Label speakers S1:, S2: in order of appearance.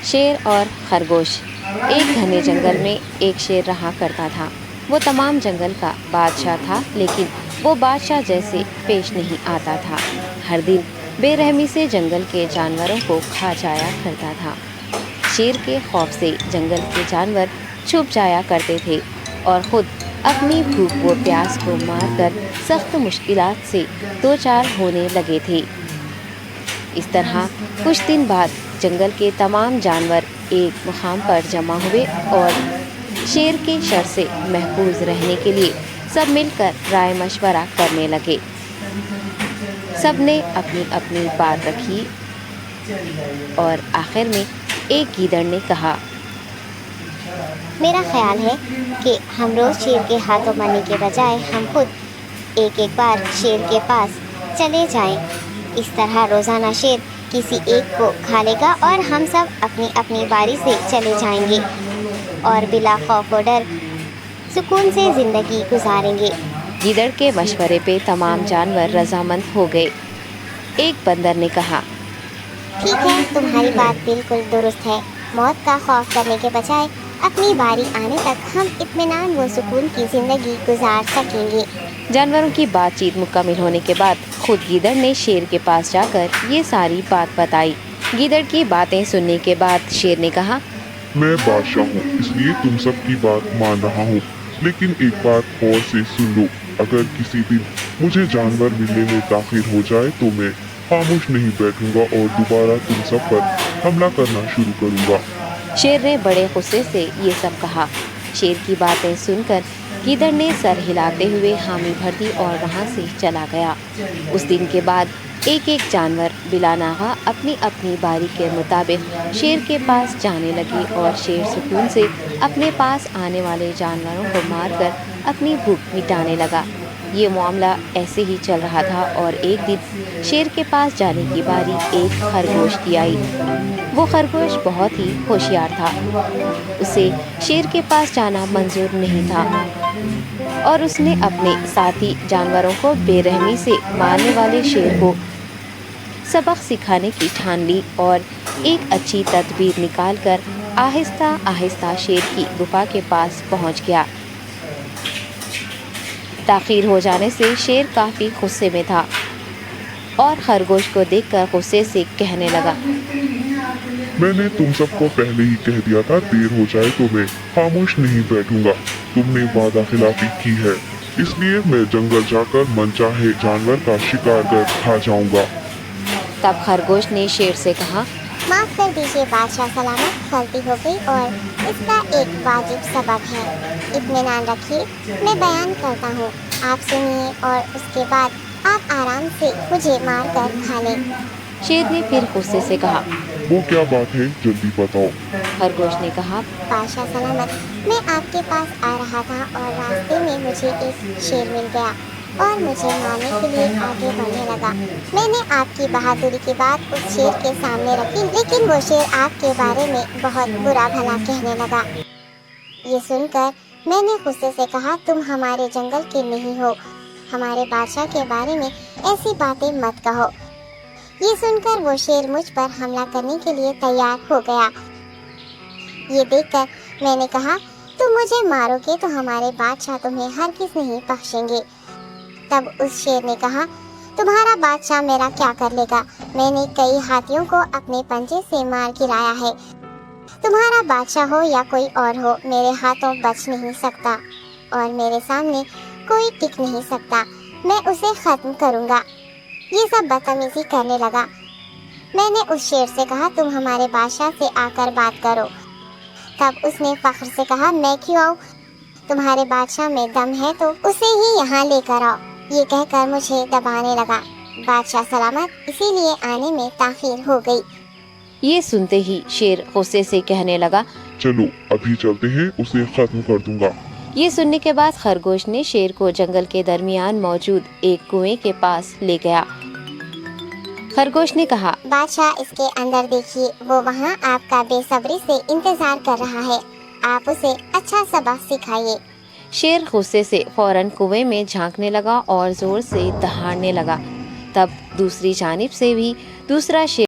S1: شیر اور خرگوش۔ ایک گھنے جنگل میں ایک شیر رہا کرتا تھا۔ وہ تمام جنگل کا بادشاہ تھا، لیکن وہ بادشاہ جیسے پیش نہیں آتا تھا۔ ہر دن بے رحمی سے جنگل کے جانوروں کو کھا جایا کرتا تھا۔ شیر کے خوف سے جنگل کے جانور چھپ جایا کرتے تھے اور خود اپنی بھوک و پیاس کو مار کر سخت مشکلات سے دوچار ہونے لگے تھے۔ اس طرح کچھ دن بعد جنگل کے تمام جانور ایک مقام پر جمع ہوئے اور شیر کے شر سے محفوظ رہنے کے لیے سب مل کر رائے مشورہ کرنے لگے۔ سب نے اپنی اپنی بات رکھی اور آخر میں ایک گیدڑ نے کہا،
S2: میرا خیال ہے کہ ہم روز شیر کے ہاتھوں مرنے کے بجائے ہم خود ایک بار شیر کے پاس چلے جائیں۔ اس طرح روزانہ شیر کسی ایک کو کھا لے گا اور ہم سب اپنی اپنی باری سے چلے جائیں گے اور بلا خوف و ڈر سکون سے زندگی گزاریں گے۔
S1: گیدڑ کے مشورے پہ تمام جانور رضامند ہو گئے۔ ایک بندر نے کہا،
S2: ٹھیک ہے، تمہاری بات بالکل درست ہے۔ موت کا خوف کرنے کے بجائے اپنی باری آنے تک ہم اطمینان و سکون کی زندگی گزار سکیں گے۔
S1: جانوروں کی بات چیت مکمل ہونے کے بعد خود گیدڑ نے شیر کے پاس جا کر یہ ساری بات بتائی۔ گیدڑ کی باتیں سننے کے بعد شیر نے کہا،
S3: میں بادشاہ ہوں، اس لیے تم سب کی بات مان رہا ہوں، لیکن ایک بات اور سے سن لو، اگر کسی دن مجھے جانور ملنے میں تاخیر ہو جائے تو میں خاموش نہیں بیٹھوں گا اور دوبارہ تم سب پر حملہ کرنا شروع کروں گا۔
S1: شیر نے بڑے غصے سے یہ سب کہا۔ شیر کی باتیں سن کر گیدڑ نے سر ہلاتے ہوئے حامی بھر دی اور وہاں سے چلا گیا۔ اس دن کے بعد ایک ایک جانور بلا ناغہ اپنی اپنی باری کے مطابق شیر کے پاس جانے لگے اور شیر سکون سے اپنے پاس آنے والے جانوروں کو مار کر اپنی بھوک مٹانے لگا۔ یہ معاملہ ایسے ہی چل رہا تھا اور ایک دن شیر کے پاس جانے کی باری ایک خرگوش کی آئی۔ وہ خرگوش بہت ہی ہوشیار تھا۔ اسے شیر کے پاس جانا منظور نہیں تھا اور اس نے اپنے ساتھی جانوروں کو بے رحمی سے مارنے والے شیر کو سبق سکھانے کی ٹھان لی اور ایک اچھی تدبیر نکال کر آہستہ آہستہ شیر کی گفا کے پاس پہنچ گیا۔ تاخیر ہو جانے سے شیر کافی غصے میں تھا اور خرگوش کو دیکھ کر غصے سے کہنے لگا،
S3: میں نے تم سب کو پہلے ہی کہہ دیا تھا، دیر ہو جائے تو میں خاموش نہیں بیٹھوں گا۔ تم نے وعدہ خلافی کی ہے، اس لیے میں جنگل جا کر من چاہے جانور کا شکار کر کھا جاؤں گا۔
S1: تب خرگوش نے شیر سے کہا،
S2: معاف کر دیجیے بادشاہ سلامت، غلطی ہو گئی اور اس کا ایک واجب سبب ہے۔ اطمینان رکھیے، میں بیان کرتا ہوں، آپ سنیے اور اس کے بعد آپ آرام سے مجھے مار کر کھا لیں۔
S1: شیر نے پھر غصے سے کہا،
S3: وہ کیا بات ہے، جلدی بتاؤ۔
S1: خرگوش نے کہا،
S2: بادشاہ سلامت، میں آپ کے پاس آ رہا تھا اور راستے میں مجھے ایک شیر مل گیا اور مجھے مارنے کے لیے آگے بڑھنے لگا۔ میں نے آپ کی بہادری کی بات اس شیر کے سامنے رکھی، لیکن وہ شیر آپ کے بارے میں بہت برا بھلا کہنے لگا۔ یہ سن کر میں نے غصے سے کہا، تم ہمارے جنگل کے نہیں ہو، ہمارے بادشاہ کے بارے میں ایسی باتیں مت کہو۔ یہ سن کر وہ شیر مجھ پر حملہ کرنے کے لیے تیار ہو گیا۔ یہ دیکھ کر میں نے کہا، تم مجھے مارو گے تو ہمارے بادشاہ تمہیں ہرگز نہیں بخشیں گے۔ تب اس شیر نے کہا، تمہارا بادشاہ میرا کیا کر لے گا؟ میں نے کئی ہاتھیوں کو اپنے پنجے سے مار گرایا ہے۔ تمہارا بادشاہ ہو یا کوئی اور ہو، میرے ہاتھوں بچ نہیں سکتا اور میرے سامنے کوئی ٹک نہیں سکتا۔ میں اسے ختم کروں گا۔ یہ سب بدتمیزی کرنے لگا۔ میں نے اس شیر سے کہا، تم ہمارے بادشاہ سے آ کر بات کرو۔ تب اس نے فخر سے کہا، میں کیوں آؤں؟ تمہارے بادشاہ میں دم ہے تو اسے ہی یہاں لے کر آؤ۔ یہ کہہ کر مجھے دبانے لگا۔ بادشاہ سلامت، اسی لیے آنے میں تاخیر ہو گئی۔
S1: یہ سنتے ہی شیر غصے سے کہنے لگا،
S3: چلو ابھی چلتے ہیں، اسے ختم کر دوں گا۔
S1: یہ سننے کے بعد خرگوش نے شیر کو جنگل کے درمیان موجود ایک کنویں کے پاس لے گیا۔ خرگوش نے کہا،
S2: بادشاہ اس کے اندر دیکھیے، وہ وہاں آپ کا بے صبری سے انتظار کر رہا ہے، آپ اسے اچھا سبق سکھائیے۔
S1: شیر غصے سے فوراً کنویں میں جھانکنے لگا اور زور سے دہاڑنے لگا۔ تب دوسری جانب سے بھی دوسرا شیر